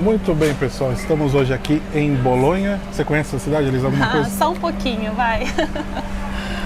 Muito bem, pessoal. Estamos hoje aqui em Bolonha. Você conhece a cidade, Elisa? Alguma coisa? Só um pouquinho, vai.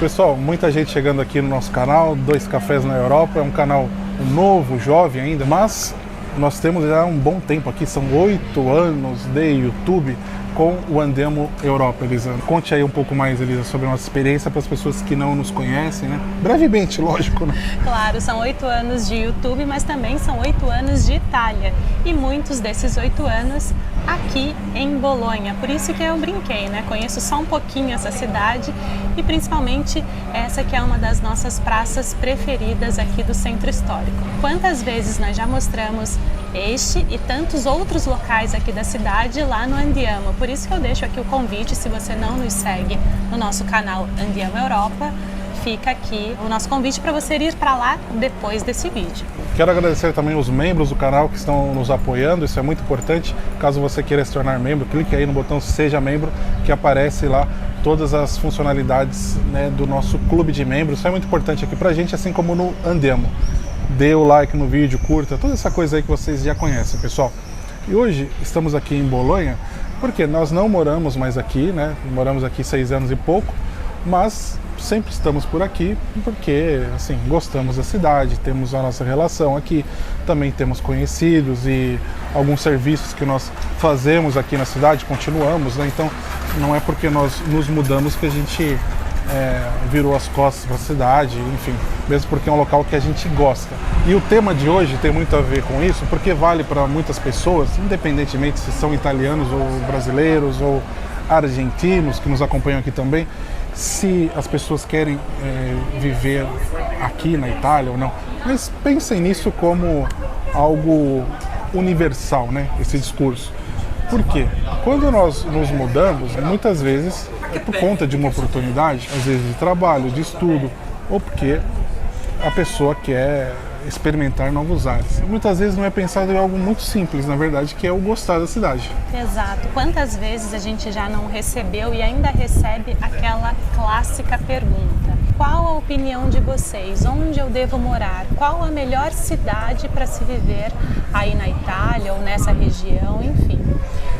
Pessoal, muita gente chegando aqui no nosso canal, Dois Cafés na Europa. É um canal novo, jovem ainda, mas nós temos já um bom tempo aqui. São 8 anos de YouTube com o Andiamo Europa, Elisa. Conte aí um pouco mais, Elisa, sobre a nossa experiência para as pessoas que não nos conhecem, né? Brevemente, lógico, né? Claro, são 8 anos de YouTube, mas também são 8 anos de Itália. E muitos desses 8 anos aqui em Bolonha. Por isso que eu brinquei, né? Conheço só um pouquinho essa cidade e principalmente essa que é uma das nossas praças preferidas aqui do Centro Histórico. Quantas vezes nós já mostramos este e tantos outros locais aqui da cidade lá no Andiamo. Por isso que eu deixo aqui o convite, se você não nos segue no nosso canal Andiamo Europa, fica aqui o nosso convite para você ir para lá depois desse vídeo. Quero agradecer também os membros do canal que estão nos apoiando, isso é muito importante. Caso você queira se tornar membro, clique aí no botão Seja Membro, que aparece lá todas as funcionalidades, né, do nosso clube de membros. Isso é muito importante aqui pra gente, assim como no Andiamo. Dê o like no vídeo, curta, toda essa coisa aí que vocês já conhecem, pessoal. E hoje estamos aqui em Bolonha, porque nós não moramos mais aqui, né? Moramos aqui 6 anos e pouco, mas sempre estamos por aqui porque, assim, gostamos da cidade, temos a nossa relação aqui, também temos conhecidos e alguns serviços que nós fazemos aqui na cidade, continuamos, né? Então não é porque nós nos mudamos que a gente virou as costas para a cidade, enfim, mesmo porque é um local que a gente gosta. E o tema de hoje tem muito a ver com isso, porque vale para muitas pessoas, independentemente se são italianos ou brasileiros ou argentinos que nos acompanham aqui também, se as pessoas querem viver aqui na Itália ou não. Mas pensem nisso como algo universal, né? Esse discurso. Por quê? Quando nós nos mudamos, muitas vezes é por conta de uma oportunidade, às vezes de trabalho, de estudo, ou porque a pessoa quer experimentar novos ares. Muitas vezes não é pensado em algo muito simples, na verdade, que é o gostar da cidade. Exato. Quantas vezes a gente já não recebeu e ainda recebe aquela clássica pergunta: qual a opinião de vocês? Onde eu devo morar? Qual a melhor cidade para se viver aí na Itália ou nessa região, enfim.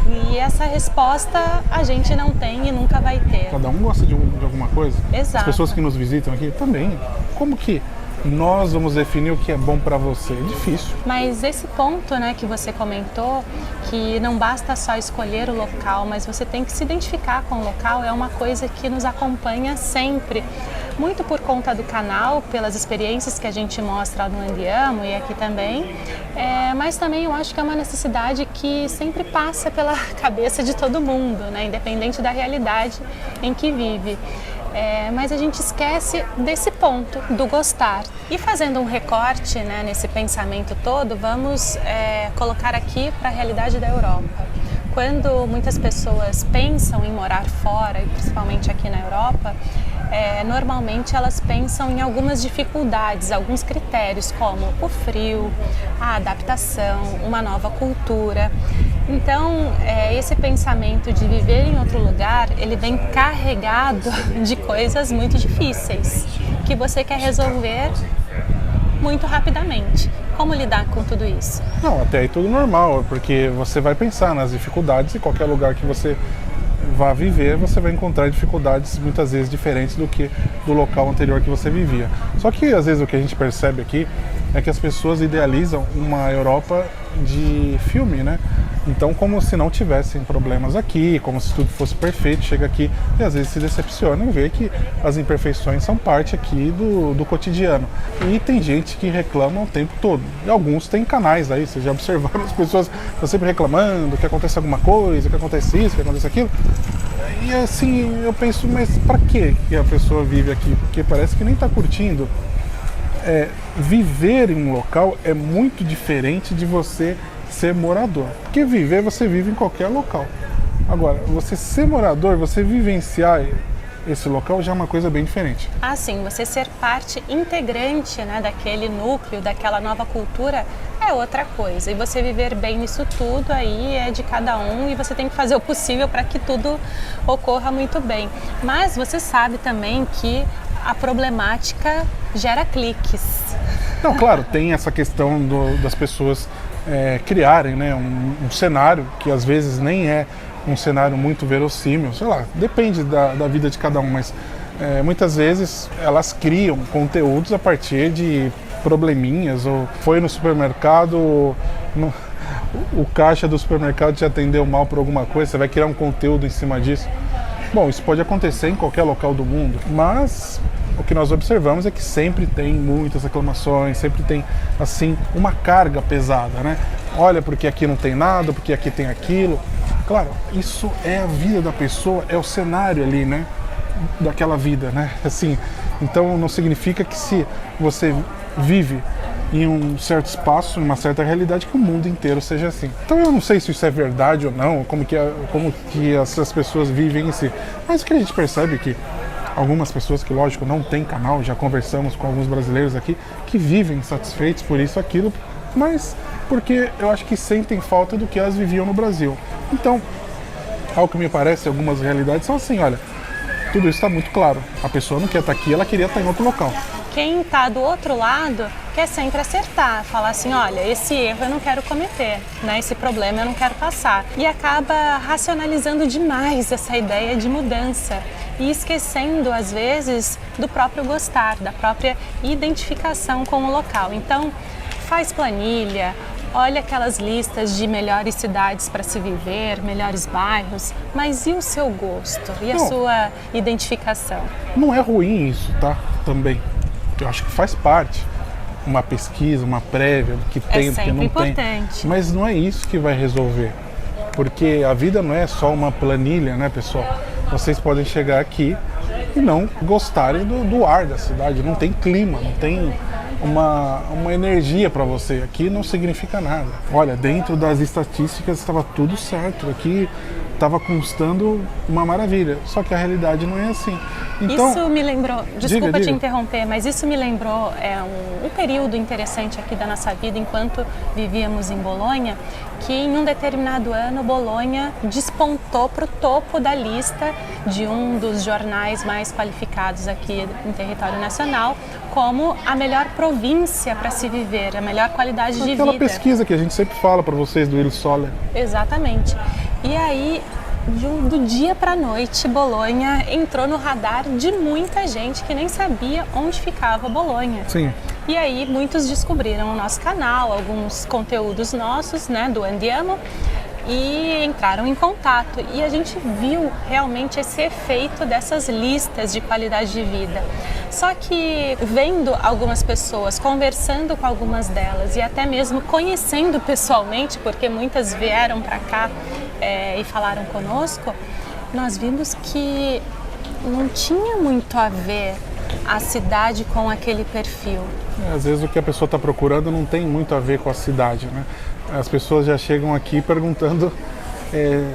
E essa resposta a gente não tem e nunca vai ter. Cada um gosta de alguma coisa. Exato. As pessoas que nos visitam aqui também. Como que nós vamos definir o que é bom para você? É difícil. Mas esse ponto, né, que você comentou, que não basta só escolher o local, mas você tem que se identificar com o local, é uma coisa que nos acompanha sempre. Muito por conta do canal, pelas experiências que a gente mostra no Andiamo e aqui também, mas também eu acho que é uma necessidade que sempre passa pela cabeça de todo mundo, né, independente da realidade em que vive. Mas a gente esquece desse ponto, do gostar. E fazendo um recorte, né, nesse pensamento todo, vamos colocar aqui para a realidade da Europa. Quando muitas pessoas pensam em morar fora, e principalmente aqui na Europa, normalmente elas pensam em algumas dificuldades, alguns critérios, como o frio, a adaptação, uma nova cultura. Então, esse pensamento de viver em outro lugar, ele vem carregado de coisas muito difíceis, que você quer resolver muito rapidamente. Como lidar com tudo isso? Não, até aí tudo normal, porque você vai pensar nas dificuldades e qualquer lugar que você vá viver, você vai encontrar dificuldades muitas vezes diferentes do que do local anterior que você vivia. Só que às vezes o que a gente percebe aqui é que as pessoas idealizam uma Europa de filme, né? Então, como se não tivessem problemas aqui, como se tudo fosse perfeito, chega aqui e às vezes se decepciona e vê que as imperfeições são parte aqui do cotidiano. E tem gente que reclama o tempo todo. E alguns têm canais aí, vocês já observaram, as pessoas estão sempre reclamando que acontece alguma coisa, que acontece isso, que acontece aquilo. E assim, eu penso, mas para que a pessoa vive aqui? Porque parece que nem está curtindo. Viver em um local é muito diferente de você ser morador. Porque viver, você vive em qualquer local. Agora, você ser morador, você vivenciar esse local já é uma coisa bem diferente. Ah, sim, você ser parte integrante, né, daquele núcleo, daquela nova cultura é outra coisa. E você viver bem nisso tudo aí é de cada um e você tem que fazer o possível para que tudo ocorra muito bem. Mas você sabe também que a problemática gera cliques. Não, claro, tem essa questão das pessoas criarem, né, um cenário que às vezes nem é um cenário muito verossímil, sei lá, depende da vida de cada um, mas muitas vezes elas criam conteúdos a partir de probleminhas, ou foi no supermercado, o caixa do supermercado te atendeu mal por alguma coisa, você vai criar um conteúdo em cima disso. Bom, isso pode acontecer em qualquer local do mundo, mas o que nós observamos é que sempre tem muitas reclamações, sempre tem, assim, uma carga pesada, né? Olha, porque aqui não tem nada, porque aqui tem aquilo. Claro, isso é a vida da pessoa, é o cenário ali, né? Daquela vida, né? Assim, então não significa que se você vive em um certo espaço, em uma certa realidade, que o mundo inteiro seja assim. Então eu não sei se isso é verdade ou não, como que essas pessoas vivem em si. Mas o que a gente percebe é que algumas pessoas que, lógico, não têm canal, já conversamos com alguns brasileiros aqui, que vivem satisfeitos por isso, aquilo, mas porque eu acho que sentem falta do que elas viviam no Brasil. Então, ao que me parece, algumas realidades são assim, olha, tudo isso está muito claro. A pessoa não quer estar aqui, ela queria estar em outro local. Quem está do outro lado quer sempre acertar, falar assim, olha, esse erro eu não quero cometer, né? Esse problema eu não quero passar. E acaba racionalizando demais essa ideia de mudança e esquecendo, às vezes, do próprio gostar, da própria identificação com o local. Então, faz planilha, olha aquelas listas de melhores cidades para se viver, melhores bairros, mas e o seu gosto? E a sua identificação? Não é ruim isso, tá? Também. Eu acho que faz parte. Uma pesquisa, uma prévia, do que tem, do que não importante. Tem. Mas não é isso que vai resolver. Porque a vida não é só uma planilha, né, pessoal? Vocês podem chegar aqui e não gostarem do ar da cidade. Não tem clima, não tem uma energia para você. Aqui não significa nada. Olha, dentro das estatísticas estava tudo certo. Aqui estava constando uma maravilha. Só que a realidade não é assim. Então, isso me lembrou, desculpa diga. te interromper, mas isso me lembrou um período interessante aqui da nossa vida enquanto vivíamos em Bolonha, que em um determinado ano Bolonha despontou para o topo da lista de um dos jornais mais qualificados aqui em território nacional como a melhor província para se viver, a melhor qualidade de vida. Aquela pesquisa que a gente sempre fala para vocês do Will Soller. Exatamente. E aí, do dia para a noite, Bolonha entrou no radar de muita gente que nem sabia onde ficava Bolonha. Sim. E aí muitos descobriram o nosso canal, alguns conteúdos nossos, né, do Andiamo, e entraram em contato. E a gente viu realmente esse efeito dessas listas de qualidade de vida. Só que vendo algumas pessoas, conversando com algumas delas e até mesmo conhecendo pessoalmente, porque muitas vieram para cá e falaram conosco, nós vimos que não tinha muito a ver a cidade com aquele perfil. Às vezes o que a pessoa está procurando não tem muito a ver com a cidade, né? As pessoas já chegam aqui perguntando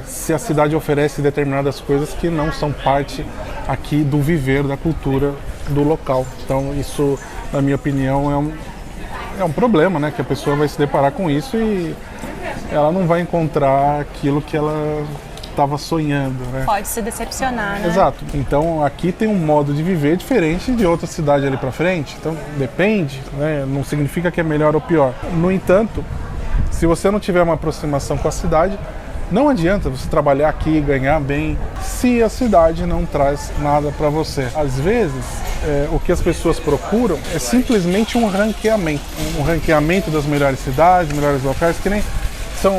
se a cidade oferece determinadas coisas que não são parte aqui do viver, da cultura do local. Então isso, na minha opinião, é um problema, né? Que a pessoa vai se deparar com isso e ela não vai encontrar aquilo que ela estava sonhando, né? Pode se decepcionar, né? Exato. Então aqui tem um modo de viver diferente de outra cidade ali para frente. Então depende, né? Não significa que é melhor ou pior. No entanto, se você não tiver uma aproximação com a cidade, não adianta você trabalhar aqui e ganhar bem se a cidade não traz nada para você. Às vezes, o que as pessoas procuram é simplesmente um ranqueamento das melhores cidades, melhores locais, que nem são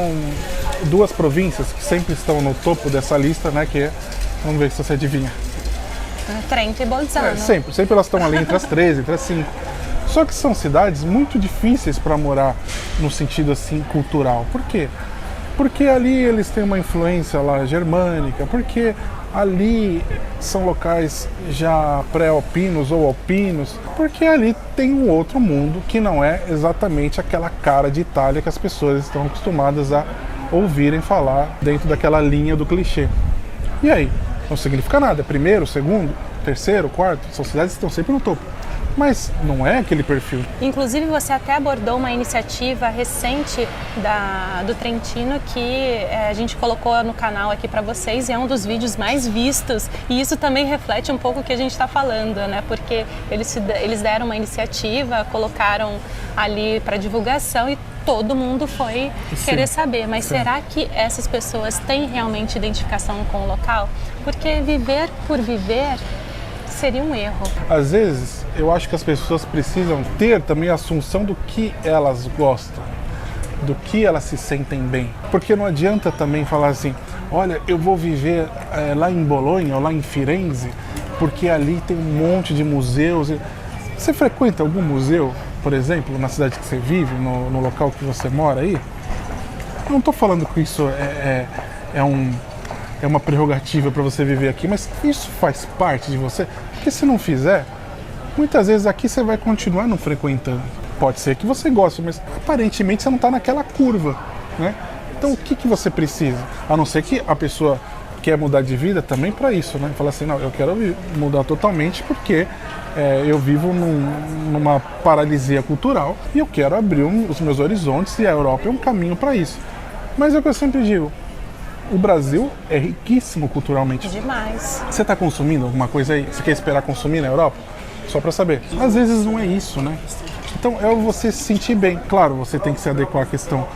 duas províncias que sempre estão no topo dessa lista, né? Que é, vamos ver se você adivinha. Trento e Bolzano. Sempre elas estão ali entre as 13, entre as 5. Só que são cidades muito difíceis para morar no sentido assim cultural. Por quê? Porque ali eles têm uma influência lá germânica, porque ali são locais já pré-alpinos ou alpinos, porque ali tem um outro mundo que não é exatamente aquela cara de Itália que as pessoas estão acostumadas a ouvirem falar dentro daquela linha do clichê. E aí? Não significa nada. Primeiro, segundo, terceiro, quarto, são cidades que estão sempre no topo. Mas não é aquele perfil. Inclusive você até abordou uma iniciativa recente do Trentino que a gente colocou no canal aqui para vocês e é um dos vídeos mais vistos e isso também reflete um pouco o que a gente está falando, né? Porque eles deram uma iniciativa, colocaram ali para divulgação e todo mundo foi querer saber. Mas sim. será que essas pessoas têm realmente identificação com o local? Porque viver por viver seria um erro. Às vezes, eu acho que as pessoas precisam ter também a assunção do que elas gostam, do que elas se sentem bem. Porque não adianta também falar assim, olha, eu vou viver lá em Bolonha ou lá em Firenze, porque ali tem um monte de museus. Você frequenta algum museu, por exemplo, na cidade que você vive, no local que você mora aí? Eu não estou falando que isso é uma prerrogativa para você viver aqui, mas isso faz parte de você. Porque se não fizer, muitas vezes aqui você vai continuar não frequentando. Pode ser que você goste, mas aparentemente você não está naquela curva, né? Então o que você precisa? A não ser que a pessoa quer mudar de vida também para isso, né? Fala assim, não, eu quero mudar totalmente porque eu vivo numa paralisia cultural e eu quero abrir os meus horizontes e a Europa é um caminho para isso. Mas é o que eu sempre digo, o Brasil é riquíssimo culturalmente. Demais. Você está consumindo alguma coisa aí? Você quer esperar consumir na Europa? Só para saber. Às vezes não é isso, né? Então é você se sentir bem. Claro, você tem que se adequar à questão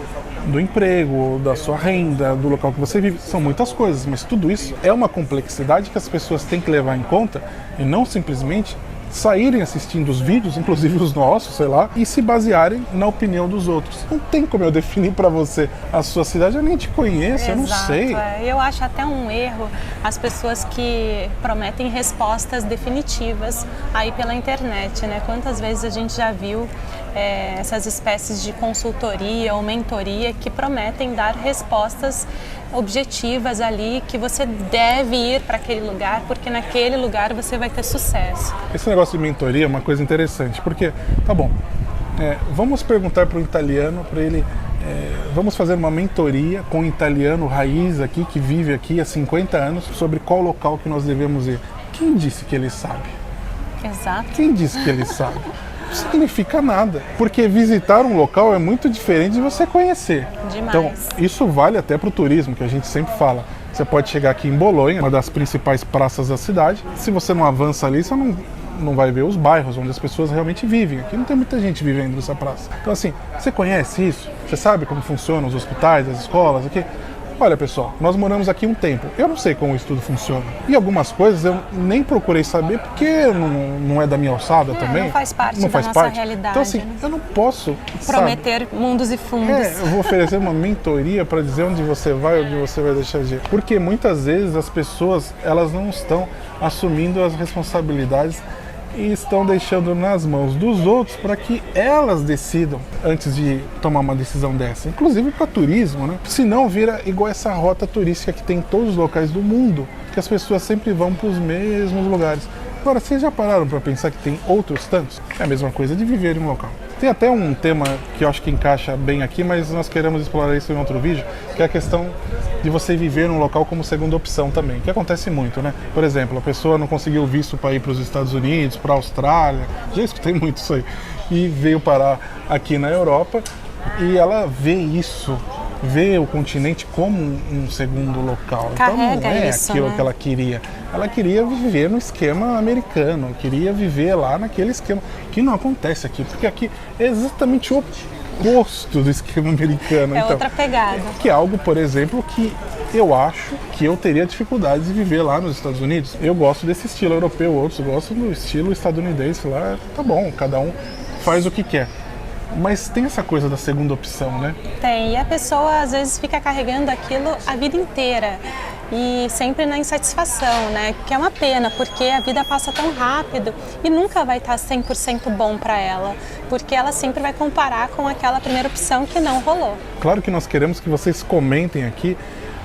do emprego, da sua renda, do local que você vive. São muitas coisas, mas tudo isso é uma complexidade que as pessoas têm que levar em conta e não simplesmente saírem assistindo os vídeos, inclusive os nossos, sei lá, e se basearem na opinião dos outros. Não tem como eu definir para você a sua cidade, eu nem te conheço, eu não sei. Eu acho até um erro as pessoas que prometem respostas definitivas aí pela internet, né? Quantas vezes a gente já viu essas espécies de consultoria ou mentoria que prometem dar respostas objetivas ali, que você deve ir para aquele lugar, porque naquele lugar você vai ter sucesso. Esse negócio de mentoria é uma coisa interessante, porque, tá bom, vamos perguntar para o italiano, para ele, vamos fazer uma mentoria com um italiano raiz aqui, que vive aqui há 50 anos, sobre qual local que nós devemos ir. Quem disse que ele sabe? Exato. Quem disse que ele sabe? Não significa nada, porque visitar um local é muito diferente de você conhecer. Demais. Então, isso vale até para o turismo, que a gente sempre fala. Você pode chegar aqui em Bolonha, uma das principais praças da cidade, se você não avança ali, você não vai ver os bairros onde as pessoas realmente vivem. Aqui não tem muita gente vivendo nessa praça. Então assim, você conhece isso? Você sabe como funcionam os hospitais, as escolas aqui? Olha pessoal, nós moramos aqui um tempo, eu não sei como isso tudo funciona. E algumas coisas eu nem procurei saber porque não é da minha alçada também. Não faz parte da nossa realidade. Então assim, né? eu não posso prometer mundos e fundos. Eu vou oferecer uma mentoria para dizer onde você vai, onde você vai deixar de ir. Porque muitas vezes as pessoas, elas não estão assumindo as responsabilidades e estão deixando nas mãos dos outros para que elas decidam antes de tomar uma decisão dessa. Inclusive para turismo, né? Senão vira igual essa rota turística que tem em todos os locais do mundo, que as pessoas sempre vão para os mesmos lugares. Agora, vocês já pararam para pensar que tem outros tantos? É a mesma coisa de viver em um local. Tem até um tema que eu acho que encaixa bem aqui, mas nós queremos explorar isso em outro vídeo, que é a questão de você viver num local como segunda opção também, que acontece muito, né? Por exemplo, a pessoa não conseguiu visto para ir para os Estados Unidos, para a Austrália, já escutei muito isso aí, e veio parar aqui na Europa e ela vê isso, vê o continente como um segundo local. Carrega então não é isso, aquilo né? que ela queria. Ela queria viver no esquema americano, queria viver lá naquele esquema, que não acontece aqui, porque aqui é exatamente o oposto do esquema americano. É então, outra pegada. Que é algo, por exemplo, que eu acho que eu teria dificuldade de viver lá nos Estados Unidos. Eu gosto desse estilo europeu, outros gostam do estilo estadunidense lá. Tá bom, cada um faz o que quer. Mas tem essa coisa da segunda opção, né? Tem, e a pessoa às vezes fica carregando aquilo a vida inteira e sempre na insatisfação, né? Que é uma pena, porque a vida passa tão rápido e nunca vai estar 100% bom para ela, porque ela sempre vai comparar com aquela primeira opção que não rolou. Claro que nós queremos que vocês comentem aqui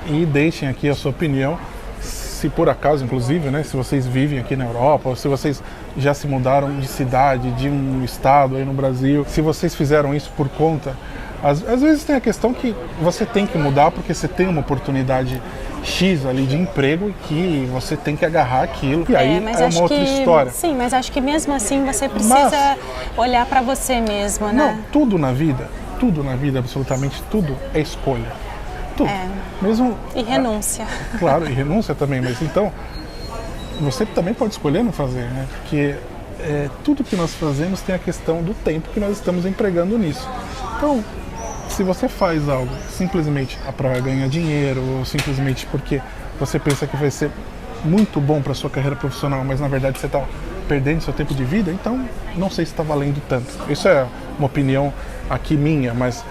e deixem aqui a sua opinião, se por acaso, inclusive, né, se vocês vivem aqui na Europa, ou se vocês já se mudaram de cidade, de um estado aí no Brasil, se vocês fizeram isso por conta. Às vezes tem a questão que você tem que mudar porque você tem uma oportunidade X ali de emprego e que você tem que agarrar aquilo. E aí é uma outra história. Sim, mas acho que mesmo assim você precisa olhar para você mesmo, né? Não, tudo na vida, absolutamente tudo é escolha. Tudo. Mesmo, e renúncia. Claro, e renúncia também, mas então você também pode escolher não fazer, né? Porque tudo que nós fazemos tem a questão do tempo que nós estamos empregando nisso. Então, Se você faz algo simplesmente para ganhar dinheiro ou simplesmente porque você pensa que vai ser muito bom para sua carreira profissional, mas na verdade você está perdendo seu tempo de vida, então não sei se está valendo tanto. Isso é uma opinião aqui minha, mas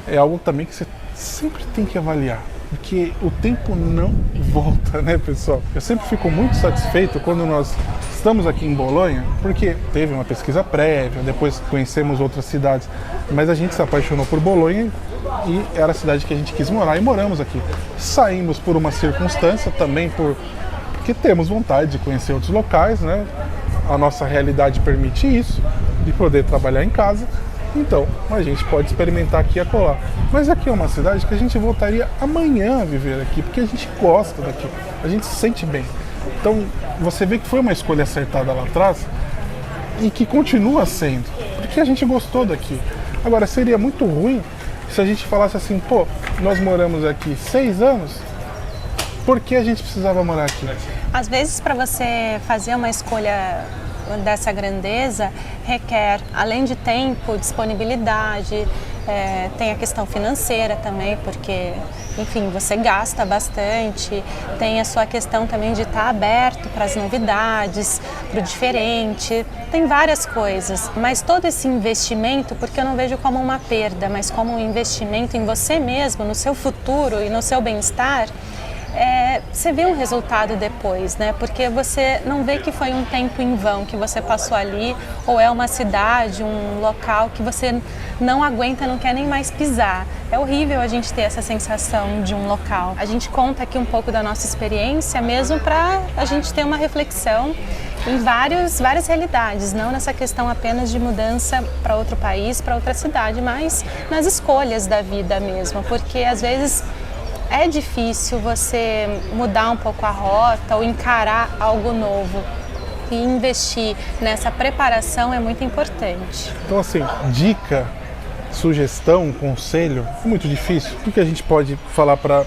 é algo também que você sempre tem que avaliar, porque o tempo não volta, né, pessoal? Eu sempre fico muito satisfeito quando nós estamos aqui em Bolonha, porque teve uma pesquisa prévia, depois conhecemos outras cidades, mas a gente se apaixonou por Bolonha e era a cidade que a gente quis morar e moramos aqui. Saímos por uma circunstância, também porque temos vontade de conhecer outros locais, né? A nossa realidade permite isso, de poder trabalhar em casa, então a gente pode experimentar aqui e acolá. Mas aqui é uma cidade que a gente voltaria amanhã a viver aqui, porque a gente gosta daqui, a gente se sente bem. Então você vê que foi uma escolha acertada lá atrás e que continua sendo, porque a gente gostou daqui. Agora, seria muito ruim se a gente falasse assim, pô, nós moramos aqui 6 anos, por que a gente precisava morar aqui? Às vezes, para você fazer uma escolha dessa grandeza, requer, além de tempo, disponibilidade, tem a questão financeira também, porque, enfim, você gasta bastante, tem a sua questão também de estar aberto para as novidades, para o diferente, tem várias coisas, mas todo esse investimento, porque eu não vejo como uma perda, mas como um investimento em você mesmo, no seu futuro e no seu bem-estar, você vê um resultado depois, né? Porque você não vê que foi um tempo em vão que você passou ali, ou é uma cidade, um local que você não aguenta, não quer nem mais pisar. É horrível a gente ter essa sensação de um local. A gente conta aqui um pouco da nossa experiência mesmo para a gente ter uma reflexão em várias realidades, não nessa questão apenas de mudança para outro país, para outra cidade, mas nas escolhas da vida mesmo, porque às vezes é difícil você mudar um pouco a rota ou encarar algo novo. E investir nessa preparação é muito importante. Então, assim, dica, sugestão, conselho, é muito difícil. O que a gente pode falar para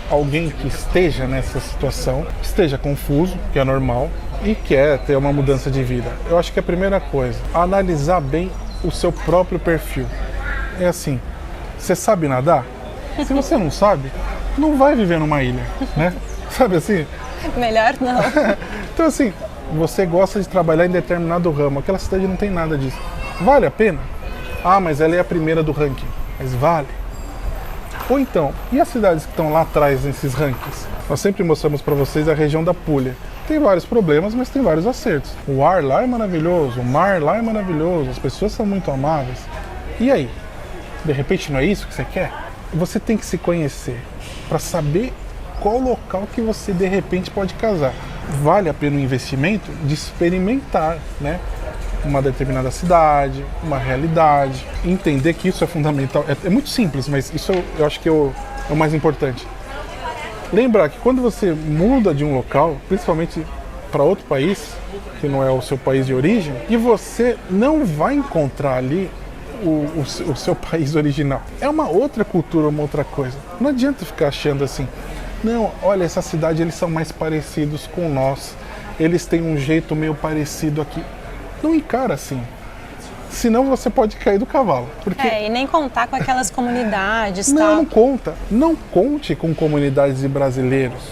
alguém que esteja nessa situação, esteja confuso, que é normal, e quer ter uma mudança de vida? Eu acho que a primeira coisa, analisar bem o seu próprio perfil. É assim, você sabe nadar? Se você não sabe, não vai viver numa ilha, né? Sabe assim? Melhor não. Então assim, você gosta de trabalhar em determinado ramo, aquela cidade não tem nada disso. Vale a pena? Ah, mas ela é a primeira do ranking. Mas vale. Ou então, e as cidades que estão lá atrás nesses rankings? Nós sempre mostramos para vocês a região da Puglia. Tem vários problemas, mas tem vários acertos. O ar lá é maravilhoso, o mar lá é maravilhoso, as pessoas são muito amáveis. E aí? De repente não é isso que você quer? Você tem que se conhecer para saber qual local que você de repente pode casar. Vale a pena o investimento de experimentar, né? Uma determinada cidade, uma realidade, entender que isso é fundamental. É muito simples, mas isso eu acho que é o mais importante. Lembrar que quando você muda de um local, principalmente para outro país, que não é o seu país de origem, e você não vai encontrar ali o seu país original. É uma outra cultura, uma outra coisa. Não adianta ficar achando assim, não, olha, essa cidade eles são mais parecidos com nós, eles têm um jeito meio parecido aqui. Não encara assim. Senão você pode cair do cavalo. Porque... e nem contar com aquelas comunidades, não, tal. Não conta. Não conte com comunidades de brasileiros,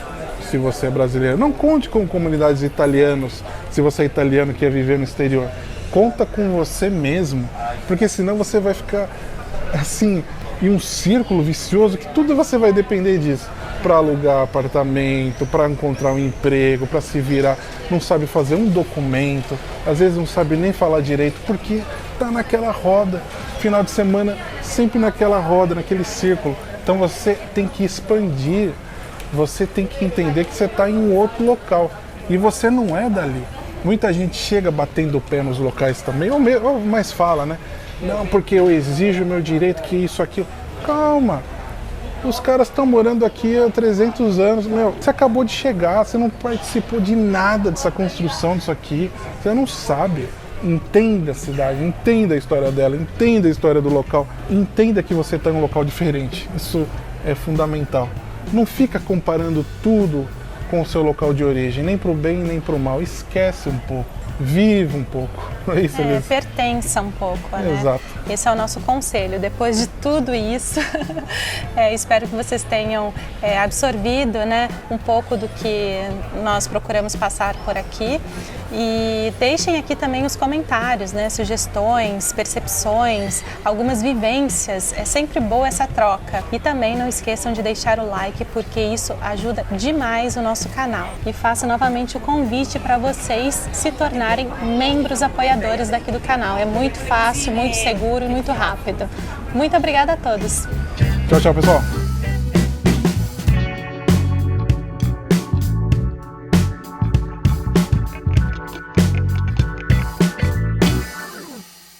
se você é brasileiro. Não conte com comunidades de italianos, se você é italiano que quer viver no exterior. Conta com você mesmo, porque senão você vai ficar assim, em um círculo vicioso que tudo você vai depender disso. Para alugar apartamento, para encontrar um emprego, para se virar, não sabe fazer um documento, às vezes não sabe nem falar direito, porque está naquela roda, final de semana sempre naquela roda, naquele círculo. Então você tem que expandir, você tem que entender que você está em um outro local e você não é dali. Muita gente chega batendo o pé nos locais também, ou mais fala, né? Não, porque eu exijo o meu direito, que isso, aquilo. Calma! Os caras estão morando aqui há 300 anos. Meu, você acabou de chegar, você não participou de nada dessa construção disso aqui. Você não sabe. Entenda a cidade, entenda a história dela, entenda a história do local. Entenda que você está em um local diferente. Isso é fundamental. Não fica comparando tudo com o seu local de origem, nem para o bem, nem para o mal. Esquece um pouco. Vive um pouco. É isso, Elisa? Pertença um pouco, né? Exato. Esse é o nosso conselho. Depois de tudo isso, espero que vocês tenham absorvido, né, um pouco do que nós procuramos passar por aqui. E deixem aqui também os comentários, né, sugestões, percepções, algumas vivências. É sempre boa essa troca. E também não esqueçam de deixar o like, porque isso ajuda demais o nosso canal. E faço novamente o convite para vocês se tornarem membros apoiadores daqui do canal. É muito fácil, muito seguro e muito rápido. Muito obrigada a todos. Tchau, tchau, pessoal.